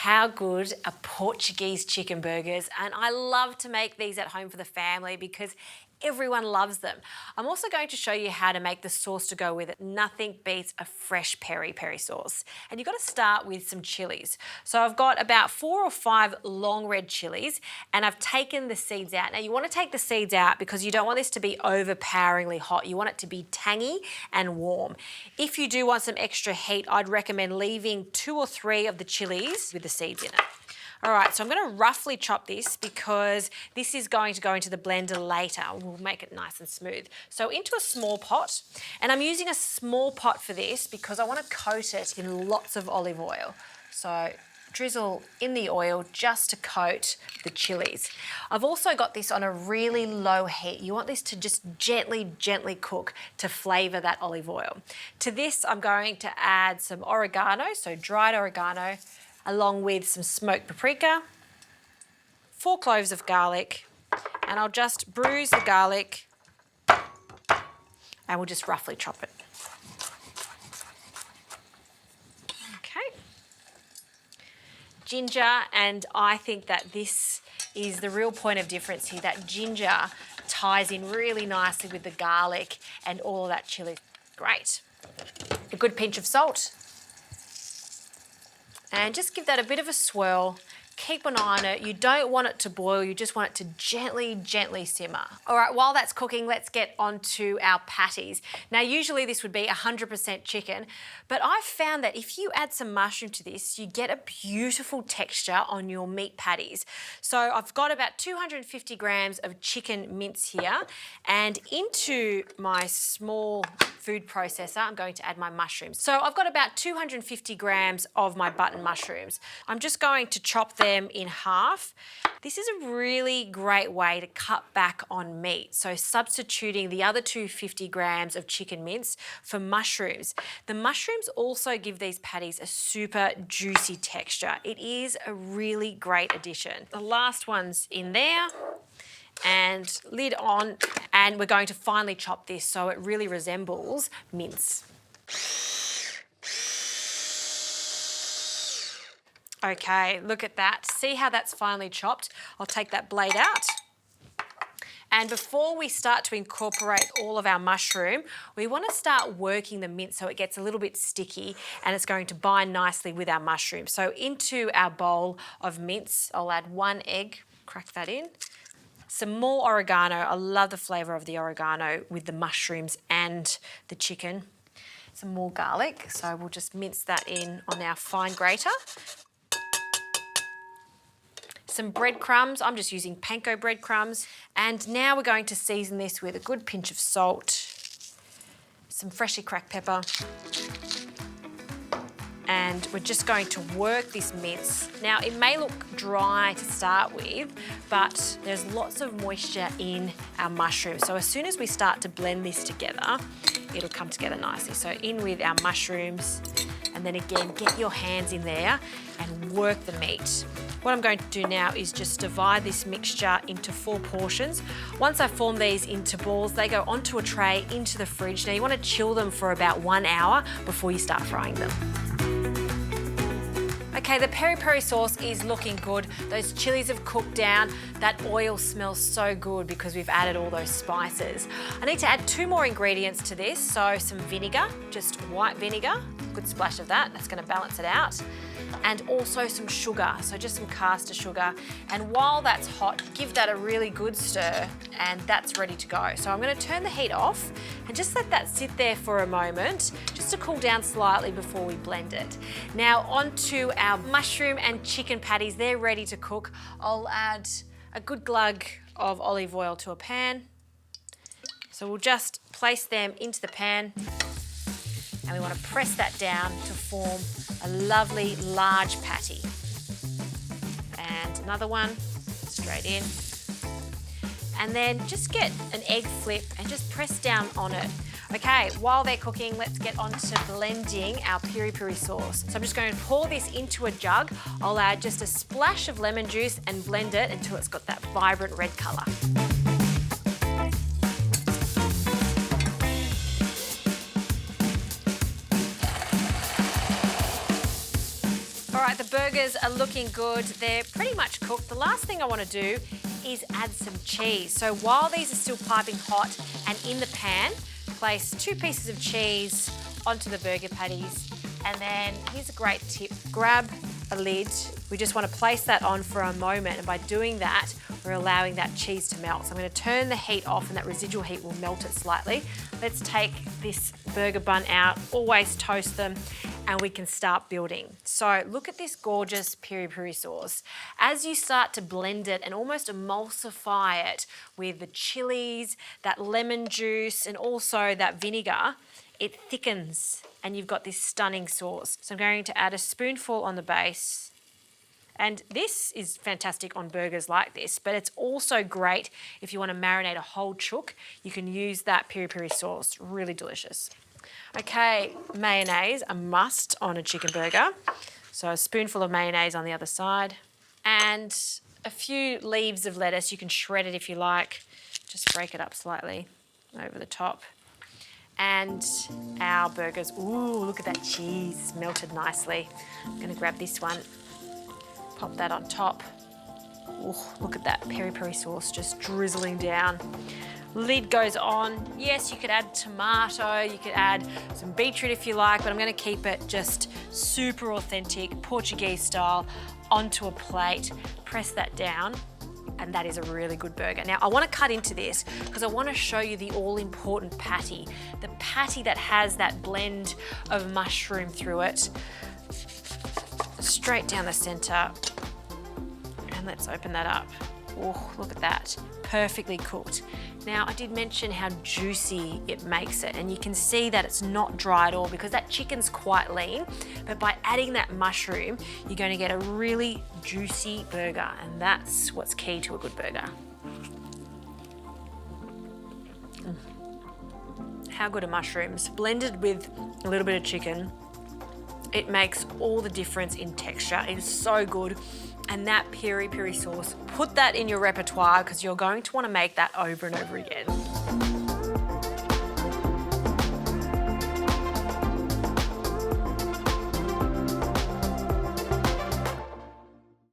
how good are Portuguese chicken burgers, and I love to make these at home for the family because everyone loves them. I'm also going to show you how to make the sauce to go with it. Nothing beats a fresh peri-peri sauce. And you've got to start with some chillies. So I've got about 4 or 5 long red chillies, and I've taken the seeds out. Now you want to take the seeds out because you don't want this to be overpoweringly hot. You want it to be tangy and warm. If you do want some extra heat, I'd recommend leaving 2 or 3 of the chillies with the seeds in it. All right, so I'm going to roughly chop this because this is going to go into the blender later. We'll make it nice and smooth. So into a small pot, and I'm using a small pot for this because I want to coat it in lots of olive oil. So drizzle in the oil just to coat the chillies. I've also got this on a really low heat. You want this to just gently cook to flavour that olive oil. To this, I'm going to add some oregano, so dried oregano, along with some smoked paprika, 4 cloves of garlic, and I'll just bruise the garlic and we'll just roughly chop it. Okay. Ginger, and I think that this is the real point of difference here, that ginger ties in really nicely with the garlic and all of that chilli. Great. A good pinch of salt. And just give that a bit of a swirl. Keep an eye on it. You don't want it to boil, you just want it to gently simmer. All right, while that's cooking, let's get onto our patties. Now, usually this would be 100% chicken, but I've found that if you add some mushroom to this, you get a beautiful texture on your meat patties. So I've got about 250 grams of chicken mince here, and into my small food processor, I'm going to add my mushrooms. So I've got about 250 grams of my button mushrooms. I'm just going to chop them in half. This is a really great way to cut back on meat. So substituting the other 250 grams of chicken mince for mushrooms. The mushrooms also give these patties a super juicy texture. It is a really great addition. The last one's in there. And lid on, and we're going to finely chop this so it really resembles mince. Okay, look at that. See how that's finely chopped? I'll take that blade out. And before we start to incorporate all of our mushroom, we want to start working the mince so it gets a little bit sticky and it's going to bind nicely with our mushroom. So into our bowl of mince, I'll add 1 egg, crack that in. Some more oregano. I love the flavour of the oregano with the mushrooms and the chicken. Some more garlic, so we'll just mince that in on our fine grater. Some breadcrumbs. I'm just using panko breadcrumbs. And now we're going to season this with a good pinch of salt, some freshly cracked pepper, and we're just going to work this mince. Now, it may look dry to start with, but there's lots of moisture in our mushroom. So as soon as we start to blend this together, it'll come together nicely. So in with our mushrooms, and then again, get your hands in there and work the meat. What I'm going to do now is just divide this mixture into 4 portions. Once I form these into balls, they go onto a tray into the fridge. Now, you want to chill them for about 1 hour before you start frying them. Okay, the peri-peri sauce is looking good. Those chilies have cooked down. That oil smells so good because we've added all those spices. I need to add 2 more ingredients to this. So some vinegar, just white vinegar, good splash of that. That's going to balance it out. And also some sugar, so just some caster sugar. And while that's hot, give that a really good stir, and that's ready to go. So I'm going to turn the heat off and just let that sit there for a moment, just to cool down slightly before we blend it. Now onto our mushroom and chicken patties. They're ready to cook. I'll add a good glug of olive oil to a pan. So we'll just place them into the pan, and we want to press that down to form a lovely large patty. And another one straight in. And then just get an egg flip and just press down on it. Okay, while they're cooking, let's get on to blending our peri-peri sauce. So I'm just going to pour this into a jug. I'll add just a splash of lemon juice and blend it until it's got that vibrant red colour. All right, the burgers burgers are looking good. They're pretty much cooked. The last thing I want to do is add some cheese. So while these are still piping hot and in the pan, place 2 pieces of cheese onto the burger patties. And then here's a great tip, grab a lid. We just want to place that on for a moment, and by doing that, we're allowing that cheese to melt. So I'm going to turn the heat off and that residual heat will melt it slightly. Let's take this burger bun out, always toast them, and we can start building. So look at this gorgeous peri-peri sauce. As you start to blend it and almost emulsify it with the chillies, that lemon juice, and also that vinegar, it thickens and you've got this stunning sauce. So I'm going to add a spoonful on the base. And this is fantastic on burgers like this, but it's also great if you want to marinate a whole chook. You can use that peri-peri sauce, really delicious. Okay, mayonnaise, a must on a chicken burger. So a spoonful of mayonnaise on the other side. And a few leaves of lettuce, you can shred it if you like. Just break it up slightly over the top. And our burgers, ooh, look at that cheese, melted nicely. I'm gonna grab this one, pop that on top. Ooh, look at that peri-peri sauce just drizzling down. Lid goes on. Yes, you could add tomato, you could add some beetroot if you like, but I'm gonna keep it just super authentic, Portuguese style, onto a plate, press that down, and that is a really good burger. Now, I wanna cut into this because I wanna show you the all-important patty, the patty that has that blend of mushroom through it. Straight down the center, and let's open that up. Oh, look at that, perfectly cooked. Now, I did mention how juicy it makes it, and you can see that it's not dry at all because that chicken's quite lean, but by adding that mushroom, you're going to get a really juicy burger, and that's what's key to a good burger. How good are mushrooms? Blended with a little bit of chicken, it makes all the difference in texture. It is so good. And that peri-peri sauce, put that in your repertoire because you're going to want to make that over and over again.